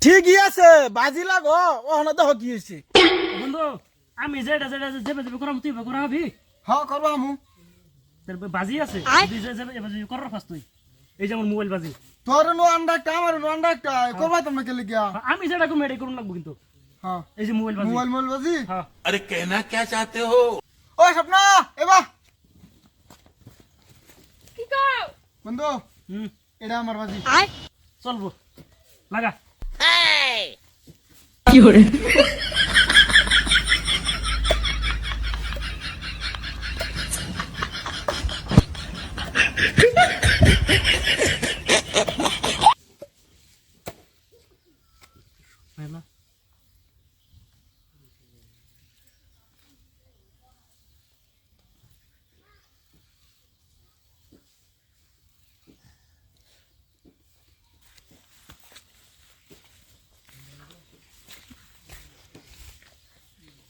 ঠিকই আছে বাজি লাগো ওখানে দেখো কি হয়েছে। বন্ধু আমি যেটা যেটা যেবে যেবে করাম তুই করা হবি হ্যাঁ করবো আমু। বাজি আছে তুই যে যেবে যেবে করার ফাস তুই এই যে আমার মোবাইল বাজি তোর নো আন্ডা একটা আমার নো আন্ডা একটা করবা তোমরা কে লিখিয়া। আমি যেটা করবো এটাই করুন লাগবো কিন্তু হ্যাঁ এই যে মোবাইল বাজি মোবাইল মোবাইল বাজি। হ্যাঁ अरे कहना क्या चाहते हो? ওই স্বপ্না এবা কি কও বন্ধু হুম এটা আমার বাজি। চলবো লাগা কি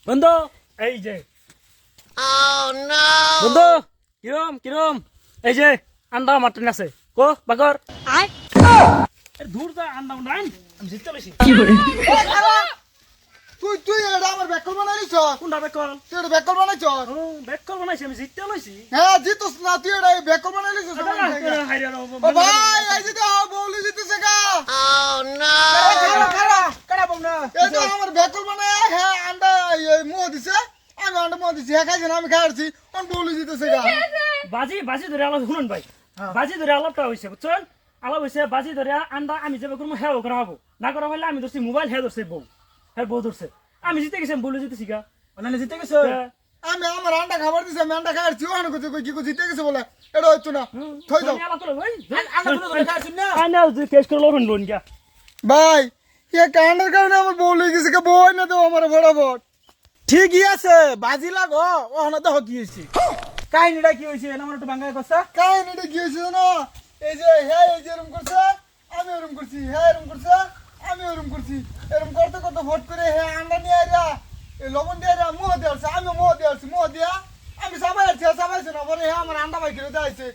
বন্ধু এই যে বন্ধু কিরম কিরম এই যে আন্ডা মাটন আছে কো বাগর দূর যা আন্ডা উন্ডাইন আমি জিততে লইছি তুই তুই এটা আমার ব্যাকল বানাইছ। কোনটা বেকল তুই এটা ব্যাকল বানাইছ। বেকল বানাইছি আমি জিততে লইছি হ্যাঁ জিতস না তুই এটা ব্যাকল বানাইছ। ও ভাই এই যে বউলি জিতেছে গা। এই তো আমার ব্যাকল বানায় হ্যাঁ আন্ডা মুহ দিছে আমি আন্ডা মুহ দিছি হ্যাঁ খাইছে না আমি খাইছি অন বউলি জিতেছে গা। বাজি বাজি ধরে আলাপ শুনুন ভাই বাজি ধরে আলাপটা হয়েছে বুঝছেন আলাপ হয়েছে বাজি ধরে আন্ডা আমি যাবে করবো হ্যাঁ করা হবো না করা হলে আমি ধরছি মোবাইল হ্যাঁ ধরছে বউ হ্যাঁ বউ ধরছে আমি জিতে গেছি আমি বলে জিতেছি গা মানে জিতে গেছে। আমি আমার আন্ডা খাবার দিছি আমি আন্ডা খাইছি ওখানে কই কি কই জিতে গেছে বলে এটা হইতো না থই দাও। কেস করে লোন লোন গা ভাই এ কান্ডার কারণে আমার বউ লেগে গেছে কে বউ না দেও আমার ফটাফট। ঠিকই আছে বাজি লাগো ওখানে দেখো কি হয়েছে। কাহিনীটা কি হয়েছে আমার একটু বাংলায় কথা। কাহিনীটা কি হয়েছে জানো এই যে হ্যাঁ এই যে এরকম করছে আমি এরকম করছি হ্যাঁ এরকম করছে আমি এরকম করছি এরকম করতে করতে ভোট করে হ্যাঁ আন্ডা নিয়ে আইরা এই লবণ দিয়ে আইরা মুহ দিয়েছে আমি মুহ দিয়েছি মুহ দিয়া আমি সবাই আছি সবাইছে না পরে হ্যাঁ আমার আন্ডা ভাই কিনে দেয়ছে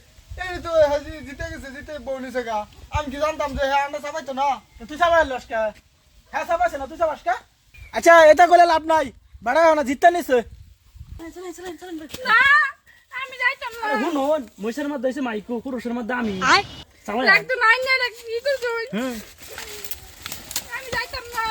এই তো জিতে গেছে জিতে বউ নিছে গা আমি কি জানতাম যে হ্যাঁ আন্ডা সবাই তো না তুই সবাই লস্কা হ্যাঁ সবাইছে না তুই সবাইকা। আচ্ছা এটা করলে লাভ নাই বাড়া না জিততে নিছে। না আমি যাইতাম না শুনুন মহিষের মধ্যে হয়েছে মাইকু পুরুষের মধ্যে আমি চালাই রাখ তো নাই না রাখ কি করছ হ্যাঁ আমি যাইতাম না